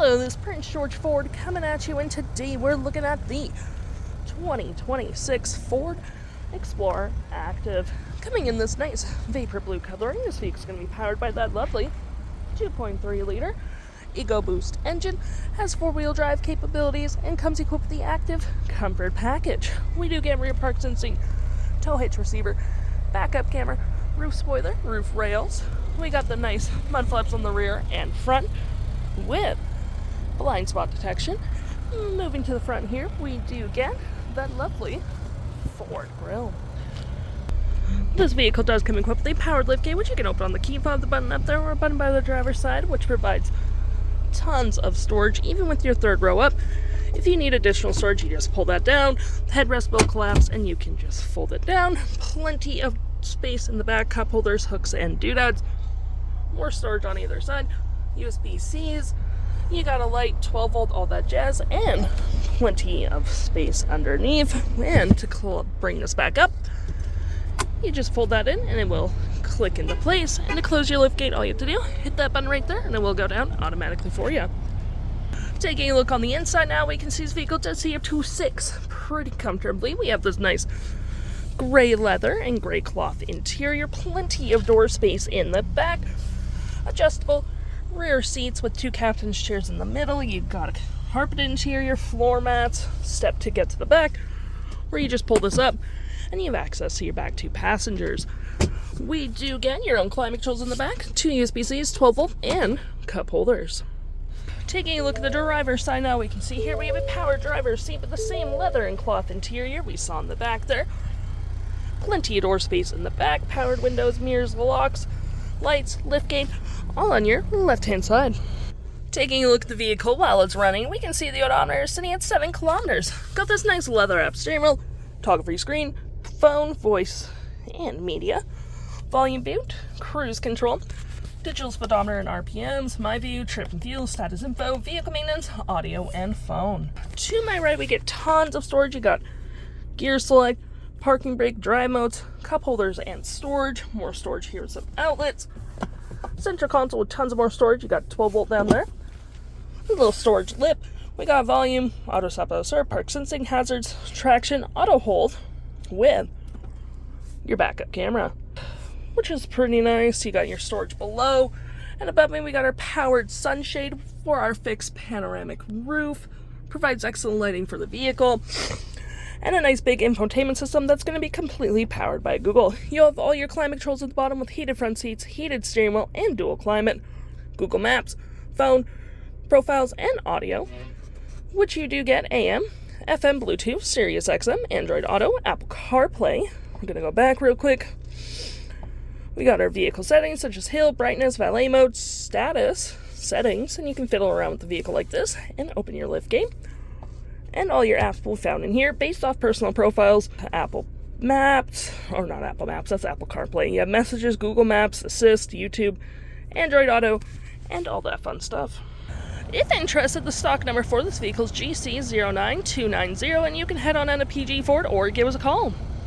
Hello, this is Prince George Ford coming at you, and today we're looking at the 2026 Ford Explorer Active. Coming in this nice vapor blue coloring, this vehicle's going to be powered by that lovely 2.3 liter EcoBoost engine, has 4-wheel drive capabilities, and comes equipped with the Active Comfort Package. We do get rear park sensing, tow hitch receiver, backup camera, roof spoiler, roof rails. We got the nice mud flaps on the rear and front with blind spot detection. Moving to the front here, we do get that lovely Ford grille. This vehicle does come equipped with a powered liftgate, which you can open on the key fob, the button up there, or a button by the driver's side, which provides tons of storage, even with your third row up. If you need additional storage, you just pull that down, the headrest will collapse, and you can just fold it down. Plenty of space in the back, cup holders, hooks, and doodads. More storage on either side. USB-Cs. You got a light, 12 volt, all that jazz, and plenty of space underneath. And to bring this back up, you just fold that in and it will click into place. And to close your liftgate, all you have to do, hit that button right there and it will go down automatically for you. Taking a look on the inside now, we can see this vehicle does see up to 6 pretty comfortably. We have this nice gray leather and gray cloth interior, plenty of door space in the back, adjustable rear seats with 2 captain's chairs in the middle. You've got a carpet interior, floor mats, step to get to the back, where you just pull this up and you have access to your back 2 passengers. We do get your own climate controls in the back, 2 USB-Cs, 12 volt, and cup holders. Taking a look at the driver's side now, we can see here we have a power driver's seat with the same leather and cloth interior we saw in the back there. Plenty of door space in the back, powered windows, mirrors, locks, lights, liftgate, all on your left-hand side. Taking a look at the vehicle while it's running, we can see the odometer is sitting at 7 kilometers. Got this nice leather app steering wheel, toggle-free screen, phone, voice, and media, volume mute, cruise control, digital speedometer and RPMs, my view, trip and fuel, status info, vehicle maintenance, audio, and phone. To my right, we get tons of storage. You got gear select, parking brake, drive modes, cup holders, and storage. More storage here with some outlets. Center console with tons of more storage. You got 12 volt down there. A little storage lip. We got volume, auto stop, auto start, park sensing, hazards, traction, auto hold with your backup camera, which is pretty nice. You got your storage below, and above me we got our powered sunshade for our fixed panoramic roof. Provides excellent lighting for the vehicle. And a nice big infotainment system that's going to be completely powered by Google. You'll have all your climate controls at the bottom with heated front seats, heated steering wheel, and dual climate, Google Maps, phone, profiles, and audio, which you do get AM, FM, Bluetooth, Sirius XM, Android Auto, Apple CarPlay. We're going to go back real quick. We got our vehicle settings such as hill, brightness, valet mode, status settings, and you can fiddle around with the vehicle like this and open your liftgate. And all your apps will be found in here based off personal profiles, Apple Maps, or not Apple Maps, that's Apple CarPlay. You have Messages, Google Maps, Assist, YouTube, Android Auto, and all that fun stuff. If interested, the stock number for this vehicle is GC09290, and you can head on to PG Ford or give us a call.